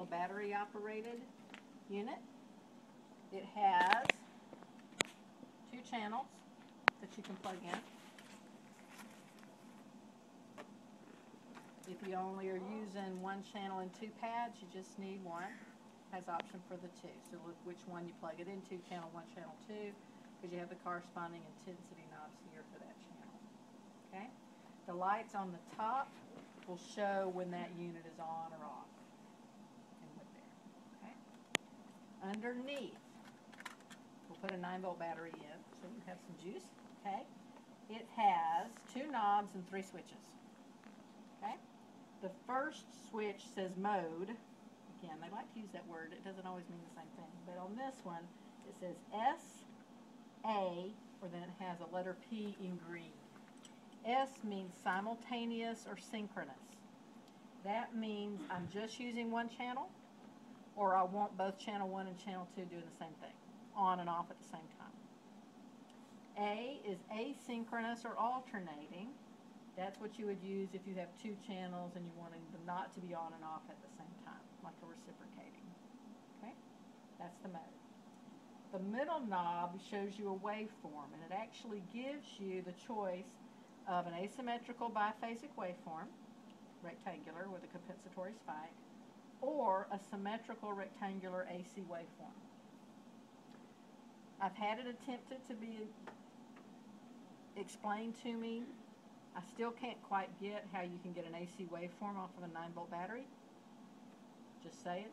traditional battery operated unit. It has 2 channels that you can plug in. If you only are using 1 channel and 2 pads, you just need 1. Has option for the 2. So look which one you plug it into, channel 1, channel 2, because you have the corresponding intensity knobs here for that channel. Okay? The lights on the top will show when that unit is on or off. And with there. Okay? Underneath, we'll put a 9-volt battery in, so you have some juice. Okay? It has 2 knobs and 3 switches. Okay? The first switch says mode. Again, they like to use that word. It doesn't always mean the same thing. But on this one, it says S-A, or then it has a letter P in green. S means simultaneous or synchronous. That means I'm just using 1 channel, or I want both channel 1 and channel 2 doing the same thing, on and off at the same time. A is asynchronous or alternating. That's what you would use if you have 2 channels and you're wanting them not to be on and off at the same time, like a reciprocating. Okay? That's the mode. The middle knob shows you a waveform, and it actually gives you the choice of an asymmetrical biphasic waveform, rectangular with a compensatory spike, or a symmetrical rectangular AC waveform. I've had it attempted to be explained to me. I still can't quite get how you can get an AC waveform off of a 9-volt battery. Just saying.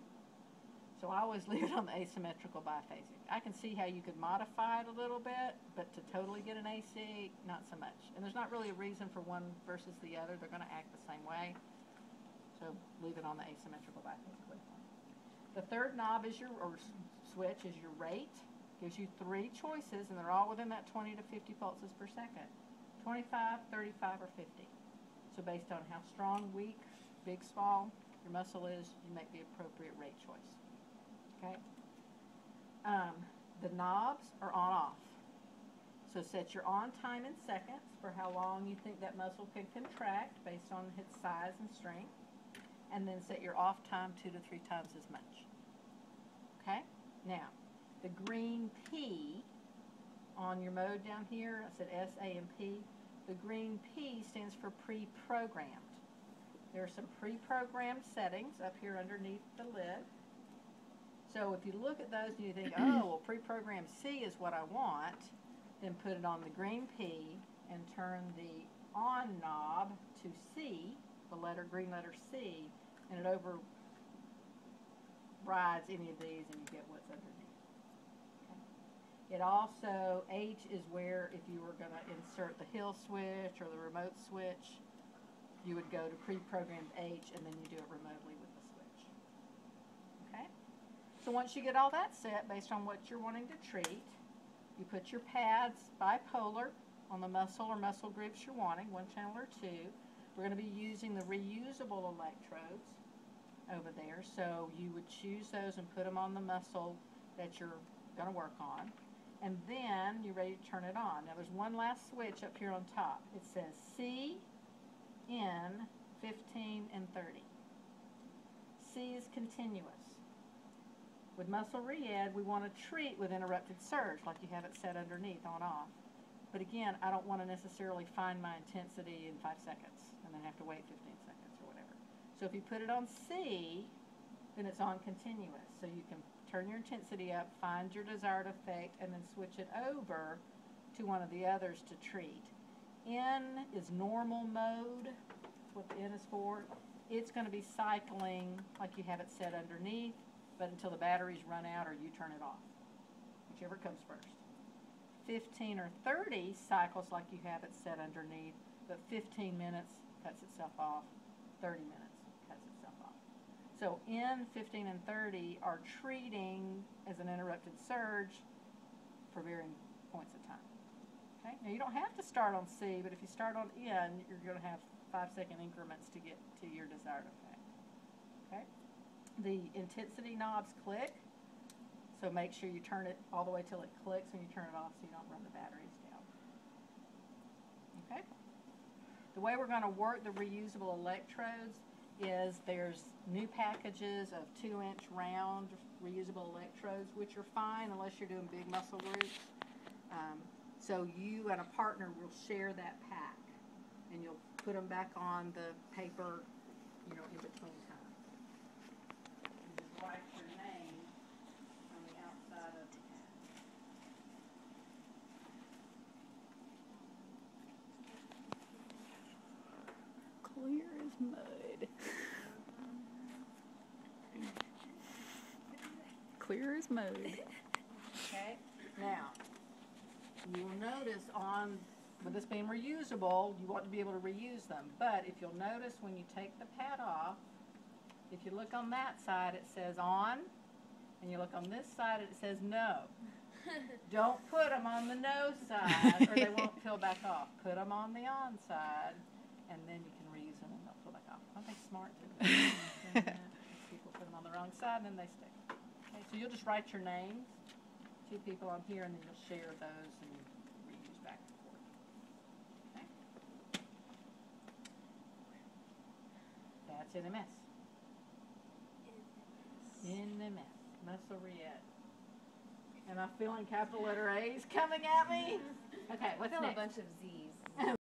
So I always leave it on the asymmetrical biphasic. I can see how you could modify it a little bit, but to totally get an AC, not so much. And there's not really a reason for one versus the other. They're going to act the same way. So leave it on the asymmetrical biphasic waveform. The third knob is your, or switch, is your rate. Gives you 3 choices, and they're all within that 20 to 50 pulses per second. 25, 35, or 50. So based on how strong, weak, big, small your muscle is, you make the appropriate rate choice. Okay? The knobs are on-off. So set your on time in seconds for how long you think that muscle can contract based on its size and strength. And then set your off time 2 to 3 times as much. Okay? Now, the green P on your mode down here, I said S, A, and P. The green P stands for pre-programmed. There are some pre-programmed settings up here underneath the lid. So if you look at those and you think, oh, well, pre-programmed C is what I want, then put it on the green P and turn the on knob to C, the green letter C, and it overrides any of these and you get what's underneath. It also, H is where if you were going to insert the hill switch or the remote switch, you would go to pre-programmed H and then you do it remotely with the switch. Okay? So once you get all that set based on what you're wanting to treat, you put your pads bipolar on the muscle or muscle groups you're wanting, 1 channel or 2. We're going to be using the reusable electrodes over there, so you would choose those and put them on the muscle that you're going to work on. And then you're ready to turn it on. Now there's one last switch up here on top. It says C, N, 15, and 30. C is continuous. With muscle re-ed, we want to treat with interrupted surge, like you have it set underneath, on-off. But again, I don't want to necessarily find my intensity in 5 seconds and then have to wait 15 seconds or whatever. So if you put it on C, then it's on continuous. So you can turn your intensity up, find your desired effect, and then switch it over to one of the others to treat. N is normal mode. That's what the N is for. It's going to be cycling like you have it set underneath, but until the batteries run out or you turn it off, whichever comes first. 15 or 30 cycles like you have it set underneath, but 15 minutes cuts itself off, 30 minutes cuts itself off. So N, 15, and 30 are treating as an interrupted surge for varying points of time. Okay? Now you don't have to start on C, but if you start on N, you're going to have 5-second increments to get to your desired effect. Okay? The intensity knobs click, so make sure you turn it all the way till it clicks when you turn it off so you don't run the batteries down. Okay? The way we're going to work the reusable electrodes is there's new packages of 2-inch round reusable electrodes, which are fine unless you're doing big muscle groups. So you and a partner will share that pack, and you'll put them back on the paper, in between times. You just write your name on the outside of the pack. Clear as mud. Clear as mud. Okay? Now, you will notice with this being reusable, you want to be able to reuse them. But if you'll notice when you take the pad off, if you look on that side, it says on, and you look on this side, it says no. Don't put them on the no side, or they won't peel back off. Put them on the on side, and then you can reuse them and they'll peel back off. Aren't they smart? People put them on the wrong side, and then they stick. Okay, so you'll just write your names, 2 people on here, and then you'll share those and reuse back and forth. Okay? That's NMS. NMS. Muscle-Riette. Am I feeling capital letter A's coming at me? Okay, what's I feel next? a bunch of Z's.